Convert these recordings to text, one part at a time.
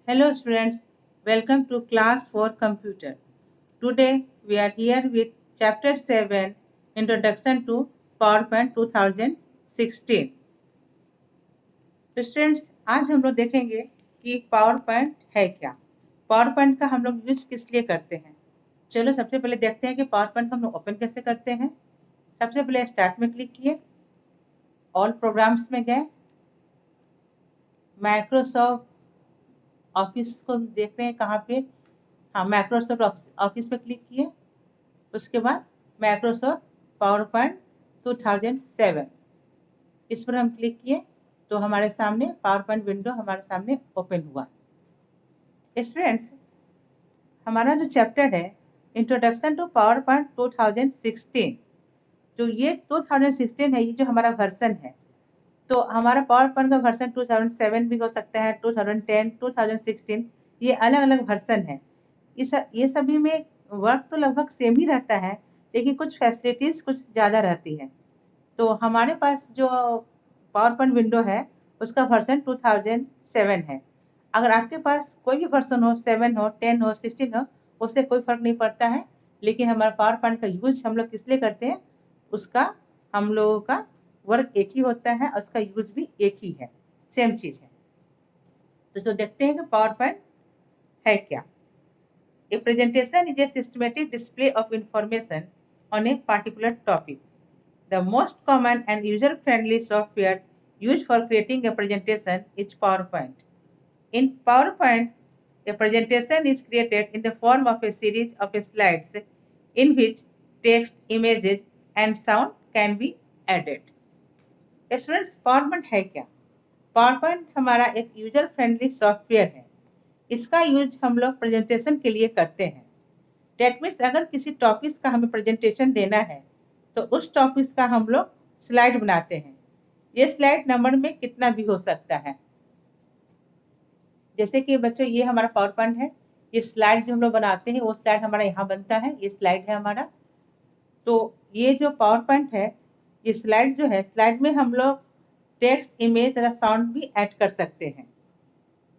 Hello students, welcome to class 4 computer. Today we are here with chapter 7 Introduction to PowerPoint 2016. तो students आज हम लोग देखेंगे कि पावर पॉइंट है क्या, पावर पॉइंट का हम लोग यूज किस लिए करते हैं। चलो सबसे पहले देखते हैं कि पावर पॉइंट को हम लोग ओपन कैसे करते हैं। सबसे पहले स्टार्ट में क्लिक किए, ऑल प्रोग्राम्स में गए, माइक्रोसॉफ्ट ऑफिस को देखते हैं कहाँ पे। हाँ, माइक्रोसॉफ्ट ऑफिस पे क्लिक किए, उसके बाद माइक्रोसॉफ्ट पावर पॉइंट 2007 इस पर हम क्लिक किए तो हमारे सामने पावर पॉइंट विंडो हमारे सामने ओपन हुआ। स्टूडेंट्स, हमारा जो चैप्टर है इंट्रोडक्शन टू पावर पॉइंट 2016, जो ये 2016 है, ये जो हमारा वर्जन है, तो हमारा पावर पॉइंट का वर्जन 2007 भी हो सकता है, 2010, 2016, ये अलग अलग वर्जन है। ये सभी में वर्क तो लगभग सेम ही रहता है, लेकिन कुछ फैसिलिटीज़ कुछ ज़्यादा रहती है। तो हमारे पास जो पावर पॉइंट विंडो है उसका वर्जन 2007 है। अगर आपके पास कोई भी वर्जन हो, 7 हो, 10 हो, 16 हो, उससे कोई फ़र्क नहीं पड़ता है। लेकिन हमारा पावर पॉइंट का यूज हम लोग किस लिए करते हैं, उसका हम लोगों का वर्क एक ही होता है और उसका यूज भी एक ही है, सेम चीज़ है। तो जो देखते हैं कि पावर पॉइंट है क्या। A presentation is a systematic display of information on a particular topic. The most common and user-friendly software used for creating a presentation is PowerPoint. In PowerPoint, a presentation is created in the form of a series of slides in which text, images, and sound can be added. Students, PowerPoint है क्या? PowerPoint हमारा एक user friendly software है। इसका use हम लोग presentation के लिए करते हैं। डेट मीन्स अगर किसी टॉपिक का हमें प्रेजेंटेशन देना है तो उस टॉपिक का हम लोग स्लाइड बनाते हैं। ये स्लाइड नंबर में कितना भी हो सकता है। जैसे कि बच्चों, ये हमारा पावर पॉइंट है, ये स्लाइड जो हम लोग बनाते हैं वो स्लाइड हमारा यहाँ बनता है, ये स्लाइड है हमारा। तो ये जो पावर पॉइंट है, ये स्लाइड जो है, स्लाइड में हम लोग टेक्स्ट, इमेज और साउंड भी ऐड कर सकते हैं।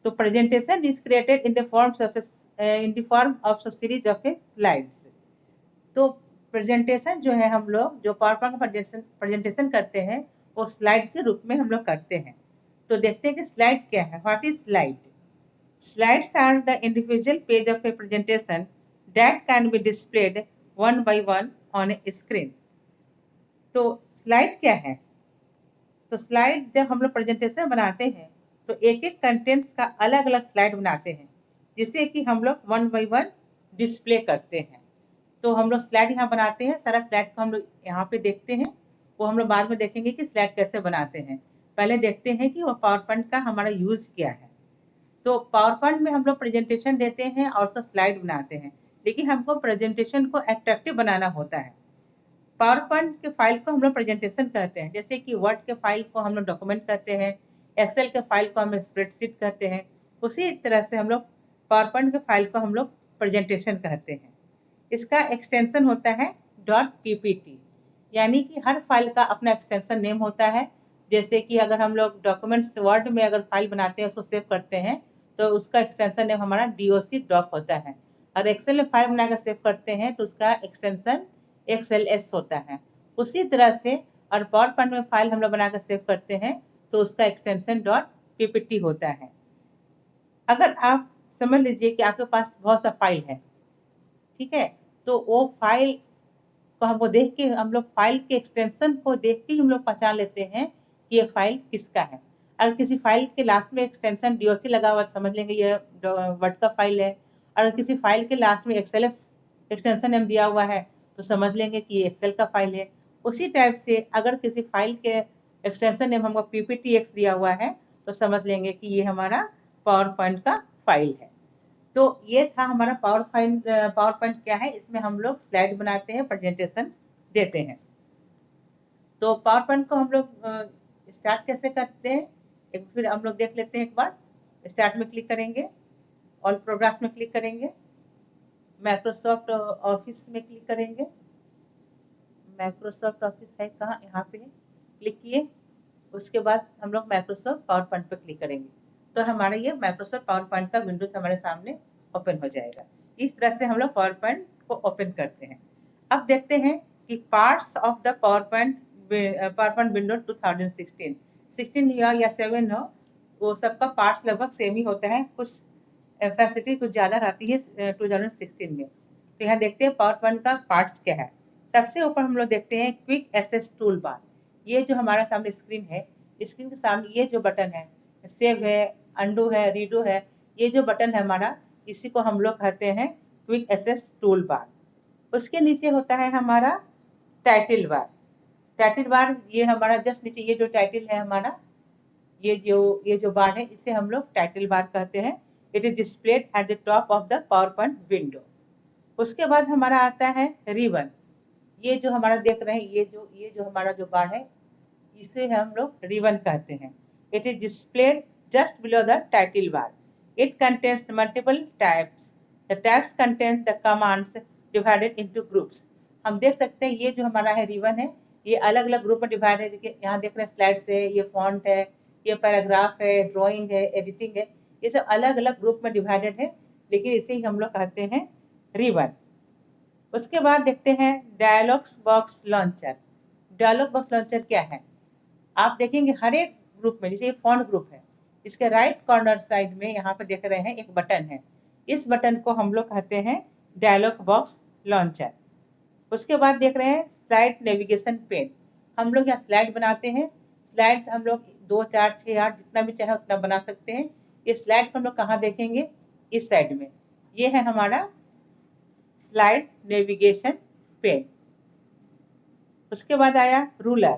तो presentation is created in the form of series of A slides. तो प्रेजेंटेशन जो है, हम लोग जो पावर पॉइंट का प्रेजेंटेशन करते हैं वो स्लाइड के रूप में हम लोग करते हैं। तो देखते हैं कि स्लाइड क्या है। What is slide? Slides are the individual page of a presentation that can be displayed one by one on a screen. तो स्लाइड क्या है? तो स्लाइड जब हम लोग प्रेजेंटेशन बनाते हैं तो एक एक कंटेंट्स का अलग अलग स्लाइड बनाते हैं, जिससे कि हम लोग वन बाई वन डिस्प्ले करते हैं। तो हम लोग स्लाइड यहाँ बनाते हैं, सारा स्लाइड को हम लोग यहाँ पे देखते हैं। वो हम लोग बाद में देखेंगे कि स्लाइड कैसे बनाते हैं। पहले देखते हैं कि वो पावर पॉइंट का हमारा यूज क्या है। तो पावर पॉइंट में हम लोग प्रेजेंटेशन देते हैं और उसका स्लाइड बनाते हैं, लेकिन हमको प्रेजेंटेशन को अट्रैक्टिव बनाना होता है। पावर पॉइंट के फाइल को हम लोग प्रेजेंटेशन करते हैं, जैसे कि वर्ड के फाइल को हम लोग डॉक्यूमेंट करते हैं, एक्सेल के फाइल को हम स्प्रेडशीट कहते हैं। उसी तरह से हम लोग पावर पॉइंट के फाइल को हम लोग प्रेजेंटेशन कहते हैं। इसका एक्सटेंशन होता है .ppt, यानी कि हर फाइल का अपना एक्सटेंशन नेम होता है। जैसे कि अगर हम लोग डॉक्यूमेंट्स वर्ड में अगर फाइल बनाते हैं, उसको सेव करते हैं, तो उसका एक्सटेंशन नेम हमारा doc होता है। और एक्सेल में फाइल बनाकर सेव करते हैं तो उसका एक्सटेंशन XLS होता है। उसी तरह से और पावर पॉइंट में फाइल हम लोग बनाकर सेव करते हैं तो उसका एक्सटेंशन .ppt होता है। अगर आप समझ लीजिए कि आपके पास बहुत सा फाइल है, ठीक है, तो वो फाइल को हमको देख के, हम लोग फाइल के एक्सटेंशन को देख के हम लोग पहचान लेते हैं कि ये फाइल किसका है। अगर किसी फाइल के लास्ट में एक्सटेंशन DOC लगा हुआ, समझ लेंगे ये वर्ड का फाइल है। अगर किसी फाइल के लास्ट में XLS एक्सटेंशन नेम दिया हुआ है तो समझ लेंगे कि ये एक्सेल का फाइल है। उसी टाइप से अगर किसी फाइल के एक्सटेंशन नेम हमको PPTX दिया हुआ है तो समझ लेंगे कि ये हमारा पावर पॉइंट का फाइल है। तो ये था हमारा पावर पॉइंट क्या है, इसमें हम लोग स्लाइड बनाते हैं, प्रेजेंटेशन देते हैं। तो पावर पॉइंट को हम लोग स्टार्ट कैसे करते हैं, एक फिर हम लोग देख लेते हैं। एक बार स्टार्ट में क्लिक करेंगे, ऑल प्रोग्राम्स में क्लिक करेंगे, माइक्रोसॉफ्ट ऑफिस में क्लिक करेंगे। माइक्रोसॉफ्ट ऑफिस है कहाँ, यहाँ पे क्लिक किए। उसके बाद हम लोग माइक्रोसॉफ्ट पावर पॉइंट पर क्लिक करेंगे। तो हमारा ये माइक्रोसॉफ्ट पावर पॉइंट का विंडोज हमारे सामने ओपन हो जाएगा। इस तरह से हम लोग पावर पॉइंट को ओपन करते हैं। अब देखते हैं कि parts of the power point window 2016 16 या 7 हो, वो सबका पार्ट्स लगभग सेम ही होता है, कुछ फैसिलिटी कुछ ज़्यादा रहती है 2016 में। तो यहाँ देखते हैं पावर पॉइंट का पार्ट्स क्या है। सबसे ऊपर हम लोग देखते हैं क्विक एक्सेस टूल बार। ये जो हमारा सामने स्क्रीन है, स्क्रीन के सामने ये जो बटन है, सेव है, अंडू है, रीडो है, ये जो बटन है हमारा, इसी को हम लोग कहते हैं क्विक एक्सेस टूल बार। उसके नीचे होता है हमारा टाइटल बार। टाइटल बार ये हमारा जस्ट नीचे ये जो टाइटल है हमारा, ये जो बार है, इसे हम लोग टाइटल बार कहते हैं। It is displayed at the top of the power point window. उसके बाद हमारा आता है रिबन। ये जो हमारा देख रहे हैं, ये जो हमारा जो बार है, इसे हम लोग रिबन कहते हैं। It is displayed just below the title bar. It contains multiple tabs. The tabs contain the commands divided into groups. हम देख सकते हैं ये जो हमारा है रिबन है, ये अलग अलग ग्रुप में डिवाइड है। देखिए यहाँ देख रहे हैं स्लाइड्स है, ये फॉन्ट है, ये पैराग्राफ है, ड्राइंग है, एडिटिंग है, ये सब अलग अलग ग्रुप में डिवाइडेड है, लेकिन इसे ही हम लोग कहते हैं रिबन। उसके बाद देखते हैं dialog box launcher. Dialog box launcher क्या है? आप देखेंगे हर एक ग्रुप में, जैसे ये फॉन्ट ग्रुप है, इसके राइट कॉर्नर साइड में यहाँ पे देख रहे हैं एक बटन है, इस बटन को हम लोग कहते हैं डायलॉग बॉक्स लॉन्चर। उसके बाद देख रहे हैं स्लाइड नेविगेशन पेन। हम लोग यहाँ स्लाइड बनाते हैं। स्लाइड हम लोग 2, 4, 6, 8 जितना भी चाहे उतना बना सकते हैं। ये स्लाइड को हम लोग कहाँ देखेंगे? इस साइड में। ये है हमारा स्लाइड नेविगेशन पेन। उसके बाद आया रूलर।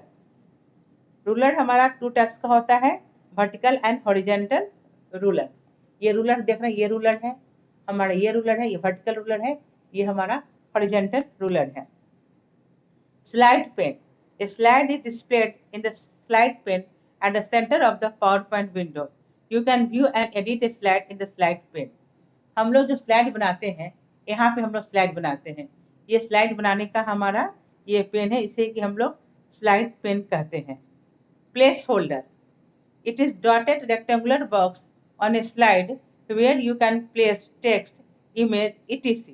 रूलर हमारा 2 टाइप्स का होता है, वर्टिकल एंड हॉरिजेंटल रूलर। ये रूलर देख रहे हैं, ये रूलर है हमारा, ये रूलर है, ये वर्टिकल रूलर है, ये हमारा हॉरिजेंटल रूलर है। Slide pane. A slide is displayed in the slide pane at the center of the PowerPoint window. You can view and edit a slide in the slide pane. हम लोग जो slide बनाते हैं, यहाँ पे हम लोग स्लाइड बनाते हैं। ये स्लाइड बनाने का हमारा ये पेन है, इसे कि हम लोग स्लाइड पेन कहते हैं। Place holder. It is dotted rectangular box on a slide where you can place text, image, etc.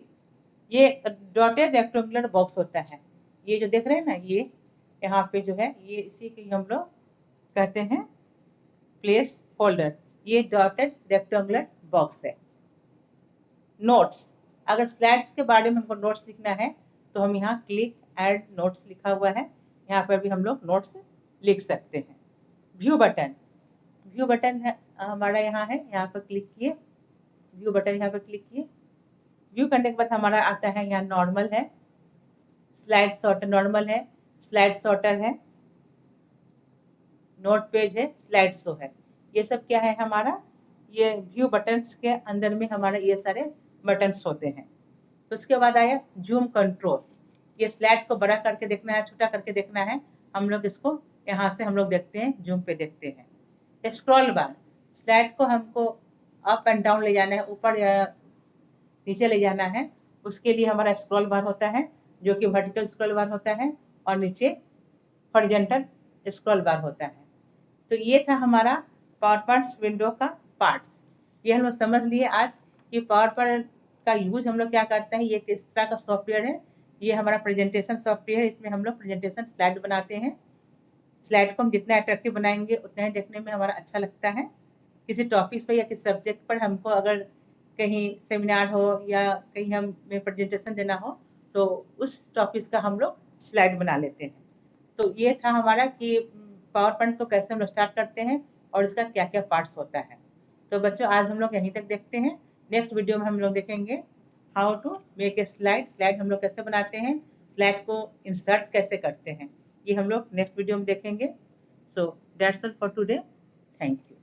ये डॉटेड रेक्टेंगुलर बॉक्स होता है। ये जो देख रहे हैं ना, ये यहाँ पे जो है, ये इसी की हम लोग कहते हैं प्लेस होल्डर। ये डॉटेड रेक्टेंगुलर बॉक्स है। नोट्स। अगर स्लाइड्स के बारे में हमको नोट्स लिखना है तो हम यहाँ क्लिक ऐड नोट्स लिखा हुआ है, यहाँ पर भी हम लोग नोट्स लिख सकते हैं। View button. व्यू बटन है हमारा यहाँ है, यहाँ पर क्लिक किए, व्यू बटन यहाँ पर क्लिक किए। व्यू करने के बाद हमारा आता है यहाँ नॉर्मल है, स्लाइड सॉर्टर नॉर्मल है, स्लाइड सॉर्टर है, नोट पेज है, स्लाइड शो है। ये सब क्या है हमारा? ये व्यू बटन्स के अंदर में हमारे ये सारे बटन्स होते हैं। तो उसके बाद आया जूम कंट्रोल। ये स्लाइड को बड़ा करके देखना है, छोटा करके देखना है, हम लोग इसको यहाँ से हम लोग देखते हैं, जूम पे देखते हैं। स्क्रॉल बार। स्लाइड को हमको अप एंड डाउन ले जाना है, ऊपर या नीचे ले जाना है, उसके लिए हमारा स्क्रॉल बार होता है, जो कि वर्टिकल स्क्रॉल बार होता है, और नीचे हॉरिजॉन्टल स्क्रॉल बार होता है। तो ये था हमारा पावर पॉइंट विंडो का पार्ट्स। ये हम लोग समझ लिए आज कि पावर पॉइंट का यूज हम लोग क्या करते हैं, ये किस तरह का सॉफ्टवेयर है। ये हमारा प्रेजेंटेशन सॉफ्टवेयर है, इसमें हम लोग प्रेजेंटेशन स्लाइड बनाते हैं। स्लाइड को हम जितना अट्रैक्टिव बनाएंगे उतना ही देखने में हमारा अच्छा लगता है। किसी टॉपिक्स पर या किसी सब्जेक्ट पर हमको अगर कहीं सेमिनार हो या कहीं हमें प्रेजेंटेशन देना हो तो उस टॉपिक्स का हम लोग स्लाइड बना लेते हैं। तो ये था हमारा कि पावर पॉइंट को कैसे हम लोग स्टार्ट करते हैं और इसका क्या क्या पार्ट्स होता है। तो बच्चों आज हम लोग यहीं तक देखते हैं। नेक्स्ट वीडियो में हम लोग देखेंगे how to make a slide. Slide हम लोग कैसे बनाते हैं, स्लाइड को इंसर्ट कैसे करते हैं, ये हम लोग नेक्स्ट वीडियो में देखेंगे। So that's all for today. Thank you.